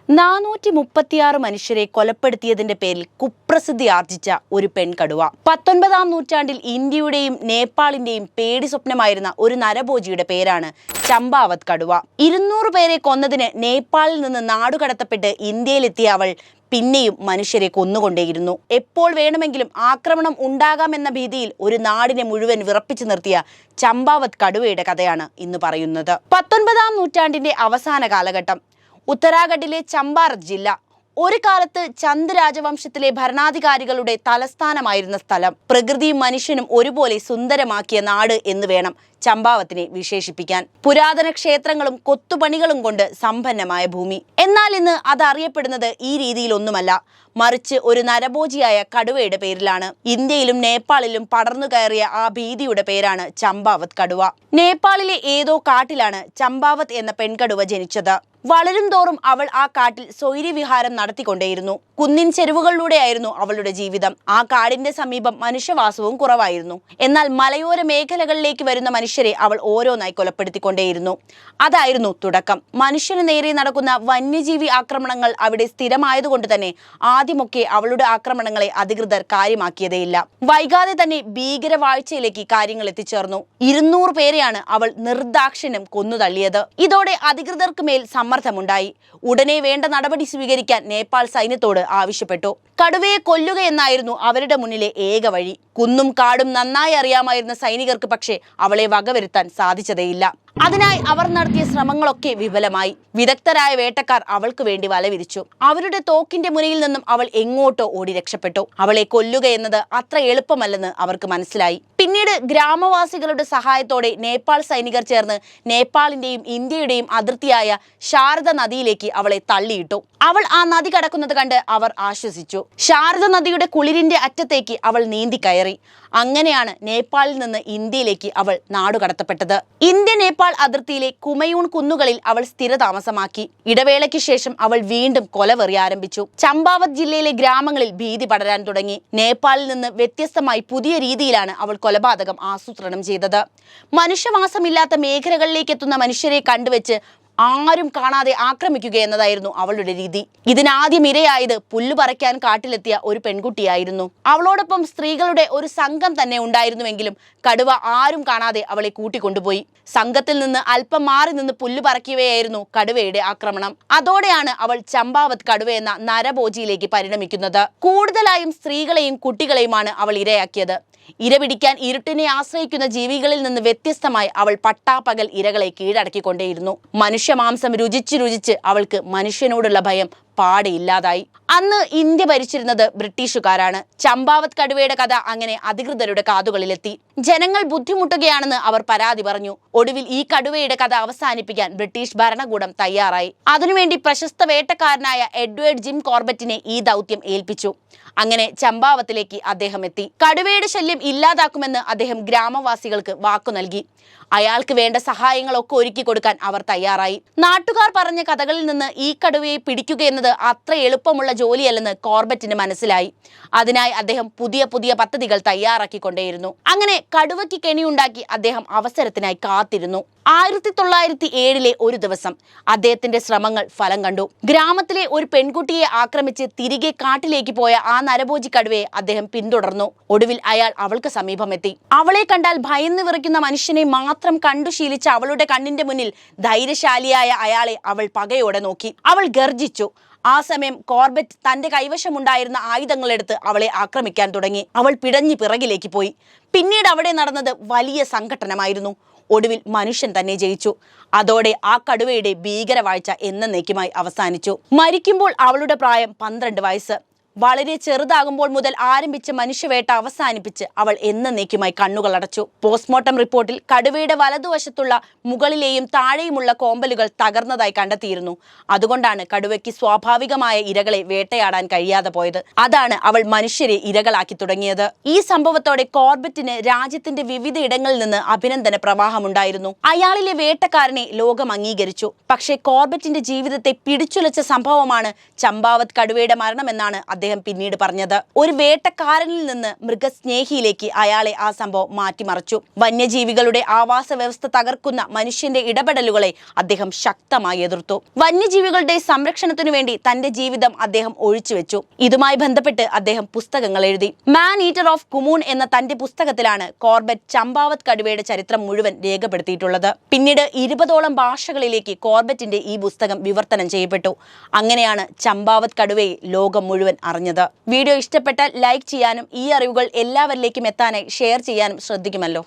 436 മനുഷ്യരെ കൊലപ്പെടുത്തിയതിന്റെ പേരിൽ കുപ്രസിദ്ധി ആർജിച്ച ഒരു പെൺകടുവ. 19-ാം നൂറ്റാണ്ടിൽ ഇന്ത്യയുടെയും നേപ്പാളിന്റെയും പേടി സ്വപ്നമായിരുന്ന ഒരു നരഭോജിയുടെ പേരാണ് ചമ്പാവത് കടുവ. 200 പേരെ കൊന്നതിന് നേപ്പാളിൽ നിന്ന് നാടുകടത്തപ്പെട്ട് ഇന്ത്യയിലെത്തിയ അവൾ പിന്നെയും മനുഷ്യരെ കൊന്നുകൊണ്ടേയിരുന്നു. എപ്പോൾ വേണമെങ്കിലും ആക്രമണം ഉണ്ടാകാമെന്ന ഭീതിയിൽ ഒരു നാടിനെ മുഴുവൻ വിറപ്പിച്ചു നിർത്തിയ ചമ്പാവത് കടുവയുടെ കഥയാണ് ഇന്ന് പറയുന്നത്. 19-ാം നൂറ്റാണ്ടിന്റെ അവസാന കാലഘട്ടം. ഉത്തരാഖണ്ഡിലെ ചമ്പാരത് ജില്ല ഒരു കാലത്ത് ചന്ദ് രാജവംശത്തിലെ ഭരണാധികാരികളുടെ തലസ്ഥാനമായിരുന്ന സ്ഥലം. പ്രകൃതിയും മനുഷ്യനും ഒരുപോലെ സുന്ദരമാക്കിയ നാട് എന്ന് വേണം ചമ്പാവത്തിനെ വിശേഷിപ്പിക്കാൻ. പുരാതന ക്ഷേത്രങ്ങളും കൊത്തുപണികളും കൊണ്ട് സമ്പന്നമായ ഭൂമി. എന്നാൽ ഇന്ന് അത് അറിയപ്പെടുന്നത് ഈ രീതിയിലൊന്നുമല്ല, മറിച്ച് ഒരു നരഭോജിയായ കടുവയുടെ പേരിലാണ്. ഇന്ത്യയിലും നേപ്പാളിലും പടർന്നു കയറിയ ആ ഭീതിയുടെ പേരാണ് ചമ്പാവത് കടുവ. നേപ്പാളിലെ ഏതോ കാട്ടിലാണ് ചമ്പാവത് എന്ന പെൺകടുവ ജനിച്ചത്. വളരും തോറും അവൾ ആ കാട്ടിൽ സ്വൈര്യവിഹാരം നടത്തിക്കൊണ്ടേയിരുന്നു. കുന്നിൻ ചെരുവുകളിലൂടെയായിരുന്നു അവളുടെ ജീവിതം. ആ കാടിന്റെ സമീപം മനുഷ്യവാസവും കുറവായിരുന്നു. എന്നാൽ മലയോര മേഖലകളിലേക്ക് വരുന്ന മനുഷ്യരെ അവൾ ഓരോന്നായി കൊലപ്പെടുത്തിക്കൊണ്ടേയിരുന്നു. അതായിരുന്നു തുടക്കം. മനുഷ്യന് നേരെ നടക്കുന്ന വന്യജീവി ആക്രമണങ്ങൾ അവിടെ സ്ഥിരമായതുകൊണ്ട് തന്നെ ആദ്യമൊക്കെ അവളുടെ ആക്രമണങ്ങളെ അധികൃതർ കാര്യമാക്കിയതേയില്ല. വൈകാതെ തന്നെ ഭീകരവാഴ്ചയിലേക്ക് കാര്യങ്ങൾ എത്തിച്ചേർന്നു. 200 പേരെയാണ് അവൾ നിർദാക്ഷിണ്യം കൊന്നുതള്ളിയത്. ഇതോടെ അധികൃതർക്ക് മേൽ സമ്മർദ്ദമുണ്ടായി. ഉടനെ വേണ്ട നടപടി സ്വീകരിക്കാൻ നേപ്പാൾ സൈന്യത്തോട് ആവശ്യപ്പെട്ടു. കടുവയെ കൊല്ലുക എന്നായിരുന്നു അവരുടെ മുന്നിലെ ഏക വഴി. കുന്നും കാടും നന്നായി അറിയാമായിരുന്ന സൈനികർക്ക് പക്ഷേ അവളെ വകവരുത്താൻ സാധിച്ചതേയില്ല. അതിനായി അവർ നടത്തിയ ശ്രമങ്ങളൊക്കെ വിഫലമായി. വിദഗ്ധരായ വേട്ടക്കാർ അവൾക്ക് വേണ്ടി വല വിരിച്ചു. അവരുടെ തോക്കിന്റെ മുനയിൽ നിന്നും അവൾ എങ്ങോട്ടോ ഓടി രക്ഷപ്പെട്ടു. അവളെ കൊല്ലുക എന്നത് അത്ര എളുപ്പമല്ലെന്ന് അവർക്ക് മനസ്സിലായി. പിന്നീട് ഗ്രാമവാസികളുടെ സഹായത്തോടെ നേപ്പാൾ സൈനികർ ചേർന്ന് നേപ്പാളിന്റെയും ഇന്ത്യയുടെയും അതിർത്തിയായ ശാരദ നദിയിലേക്ക് അവളെ തള്ളിയിട്ടു. അവൾ ആ നദി കടക്കുന്നത് കണ്ട് അവർ ആശ്വസിച്ചു. ശാരദ നദിയുടെ കുളിരിന്റെ അറ്റത്തേക്ക് അവൾ നീന്തി കയറി. അങ്ങനെയാണ് നേപ്പാളിൽ നിന്ന് ഇന്ത്യയിലേക്ക് അവൾ നാടുകടത്തപ്പെട്ടത്. ഇന്ത്യ നേപ്പാൾ അതിർത്തിയിലെ കുമയൂൺ കുന്നുകളിൽ അവൾ സ്ഥിരതാമസമാക്കി. ഇടവേളയ്ക്ക് ശേഷം അവൾ വീണ്ടും കൊലവെറി ആരംഭിച്ചു. ചമ്പാവത് ജില്ലയിലെ ഗ്രാമങ്ങളിൽ ഭീതി പടരാൻ തുടങ്ങി. നേപ്പാളിൽ നിന്ന് വ്യത്യസ്തമായി പുതിയ രീതിയിലാണ് അവൾ കൊലപാതകം ആസൂത്രണം ചെയ്തത്. മനുഷ്യവാസമില്ലാത്ത മേഖലകളിലേക്ക് എത്തുന്ന മനുഷ്യരെ കണ്ടുവെച്ച് ആരും കാണാതെ ആക്രമിക്കുക എന്നതായിരുന്നു അവളുടെ രീതി. ഇതിനാദ്യം ഇരയായത് പുല്ലു പറിക്കാൻ കാട്ടിലെത്തിയ ഒരു പെൺകുട്ടിയായിരുന്നു. അവളോടൊപ്പം സ്ത്രീകളുടെ ഒരു സംഘം തന്നെ ഉണ്ടായിരുന്നുവെങ്കിലും കടുവ ആരും കാണാതെ അവളെ കൂട്ടിക്കൊണ്ടുപോയി. സംഘത്തിൽ നിന്ന് അല്പം മാറി നിന്ന് പുല്ലു പറിക്കുകയായിരുന്നു കടുവയുടെ ആക്രമണം. അതോടെയാണ് അവൾ ചമ്പാവത് കടുവ എന്ന നരഭോജിയിലേക്ക് പരിണമിക്കുന്നത്. കൂടുതലായും സ്ത്രീകളെയും കുട്ടികളെയുമാണ് അവൾ ഇരയാക്കിയത്. ഇരപിടിക്കാൻ ഇരുട്ടിനെ ആശ്രയിക്കുന്ന ജീവികളിൽ നിന്ന് വ്യത്യസ്തമായി അവൾ പട്ടാപ്പകൽ ഇരകളെ കീഴടക്കിക്കൊണ്ടേയിരുന്നു. മനുഷ്യമാംസം രുചിച്ച് അവൾക്ക് മനുഷ്യനോടുള്ള ഭയം പാടെ ഇല്ലാതായി. അന്ന് ഇന്ത്യ ഭരിച്ചിരുന്നത് ബ്രിട്ടീഷുകാരാണ്. ചമ്പാവത് കടുവയുടെ കഥ അങ്ങനെ അധികൃതരുടെ കാതുകളിലെത്തി. ജനങ്ങൾ ബുദ്ധിമുട്ടുകയാണെന്ന് അവർ പരാതി പറഞ്ഞു. ഒടുവിൽ ഈ കടുവയുടെ കഥ അവസാനിപ്പിക്കാൻ ബ്രിട്ടീഷ് ഭരണകൂടം തയ്യാറായി. അതിനുവേണ്ടി പ്രശസ്ത വേട്ടക്കാരനായ എഡ്വേർഡ് ജിം കോർബറ്റിനെ ഈ ദൗത്യം ഏൽപ്പിച്ചു. അങ്ങനെ ചമ്പാവത്തിലേക്ക് അദ്ദേഹം എത്തി. കടുവയുടെ ശല്യം ഇല്ലാതാക്കുമെന്ന് അദ്ദേഹം ഗ്രാമവാസികൾക്ക് വാക്കു നൽകി. അയാൾക്ക് വേണ്ട സഹായങ്ങളൊക്കെ ഒരുക്കി കൊടുക്കാൻ അവർ തയ്യാറായി. നാട്ടുകാർ പറഞ്ഞ കഥകളിൽ നിന്ന് ഈ കടുവയെ പിടിക്കുക എന്നത് അത്ര എളുപ്പമുള്ള ജോലിയല്ലെന്ന് കോർബറ്റിന് മനസ്സിലായി. അതിനായി അദ്ദേഹം പുതിയ പദ്ധതികൾ തയ്യാറാക്കിക്കൊണ്ടേയിരുന്നു. അങ്ങനെ കടുവയ്ക്ക് കെണിയുണ്ടാക്കി അദ്ദേഹം അവസരത്തിനായി കാത്തിരുന്നു. 1907 ഒരു ദിവസം അദ്ദേഹത്തിന്റെ ശ്രമങ്ങൾ ഫലം കണ്ടു. ഗ്രാമത്തിലെ ഒരു പെൺകുട്ടിയെ ആക്രമിച്ച് തിരികെ കാട്ടിലേക്ക് പോയ ആ നരഭോജി കടുവയെ അദ്ദേഹം പിന്തുടർന്നു. ഒടുവിൽ അയാൾ അവൾക്ക് സമീപമെത്തി. അവളെ കണ്ടാൽ ഭയന്ന് വിറയ്ക്കുന്ന മനുഷ്യനെ മാത്രം കണ്ടു ശീലിച്ച അവളുടെ കണ്ണിന്റെ മുന്നിൽ ധൈര്യശാലിയായ അയാളെ അവൾ പകയോടെ നോക്കി. അവൾ ഗർജിച്ചു. ആ സമയം കോർബറ്റ് തന്റെ കൈവശമുണ്ടായിരുന്ന ആയുധങ്ങളെടുത്ത് അവളെ ആക്രമിക്കാൻ തുടങ്ങി. അവൾ പിടഞ്ഞു പിറകിലേക്ക് പോയി. പിന്നീട് അവിടെ നടന്നത് വലിയ സംഘട്ടനമായിരുന്നു. ഒടുവിൽ മനുഷ്യൻ തന്നെ ജയിച്ചു. അതോടെ ആ കടുവയുടെ ഭീകരവാഴ്ച എന്നേക്കുമായി അവസാനിച്ചു. മരിക്കുമ്പോൾ അവളുടെ പ്രായം 12 വയസ്സ്. വളരെ ചെറുതാകുമ്പോൾ മുതൽ ആരംഭിച്ച മനുഷ്യവേട്ട അവസാനിപ്പിച്ച് അവൾ എന്നേക്കുമായി കണ്ണുകൾ അടച്ചു. പോസ്റ്റ്മോർട്ടം റിപ്പോർട്ടിൽ കടുവയുടെ വലതുവശത്തുള്ള മുകളിലെയും താഴെയുമുള്ള കോമ്പലുകൾ തകർന്നതായി കണ്ടെത്തിയിരുന്നു. അതുകൊണ്ടാണ് കടുവയ്ക്ക് സ്വാഭാവികമായ ഇരകളെ വേട്ടയാടാൻ കഴിയാതെ പോയത്. അതാണ് അവൾ മനുഷ്യരെ ഇരകളാക്കി തുടങ്ങിയത്. ഈ സംഭവത്തോടെ കോർബറ്റിന് രാജ്യത്തിന്റെ വിവിധ ഇടങ്ങളിൽ നിന്ന് അഭിനന്ദന പ്രവാഹമുണ്ടായിരുന്നു. അയാളിലെ വേട്ടക്കാരനെ ലോകം അംഗീകരിച്ചു. പക്ഷേ കോർബറ്റിന്റെ ജീവിതത്തെ പിടിച്ചുലച്ച സംഭവമാണ് ചമ്പാവത് കടുവയുടെ മരണമെന്നാണ് അദ്ദേഹം പിന്നീട് പറഞ്ഞത്. ഒരു വേട്ടക്കാരനിൽ നിന്ന് മൃഗസ്നേഹിയിലേക്ക് അയാളെ ആ സംഭവം മാറ്റിമറിച്ചു. വന്യജീവികളുടെ ആവാസ വ്യവസ്ഥ തകർക്കുന്ന മനുഷ്യന്റെ ഇടപെടലുകളെ അദ്ദേഹം ശക്തമായി എതിർത്തു. വന്യജീവികളുടെ സംരക്ഷണത്തിനു വേണ്ടി തന്റെ ജീവിതം അദ്ദേഹം ഒഴിച്ചുവെച്ചു. ഇതുമായി ബന്ധപ്പെട്ട് അദ്ദേഹം പുസ്തകങ്ങൾ എഴുതി. മാൻ ഈറ്റർ ഓഫ് കുമൂൺ എന്ന തന്റെ പുസ്തകത്തിലാണ് കോർബറ്റ് ചമ്പാവത് കടുവയുടെ ചരിത്രം മുഴുവൻ രേഖപ്പെടുത്തിയിട്ടുള്ളത്. പിന്നീട് 20ഓളം ഭാഷകളിലേക്ക് കോർബറ്റിന്റെ ഈ പുസ്തകം വിവർത്തനം ചെയ്യപ്പെട്ടു. അങ്ങനെയാണ് ചമ്പാവത് കടുവയെ ലോകം മുഴുവൻ അറിഞ്ഞത്. വീഡിയോ ഇഷ്ടപ്പെട്ടാൽ ലൈക്ക് ചെയ്യാനും ഈ അറിവുകൾ എല്ലാവരിലേക്കും എത്താനായി ഷെയർ ചെയ്യാനും ശ്രദ്ധിക്കുമല്ലോ.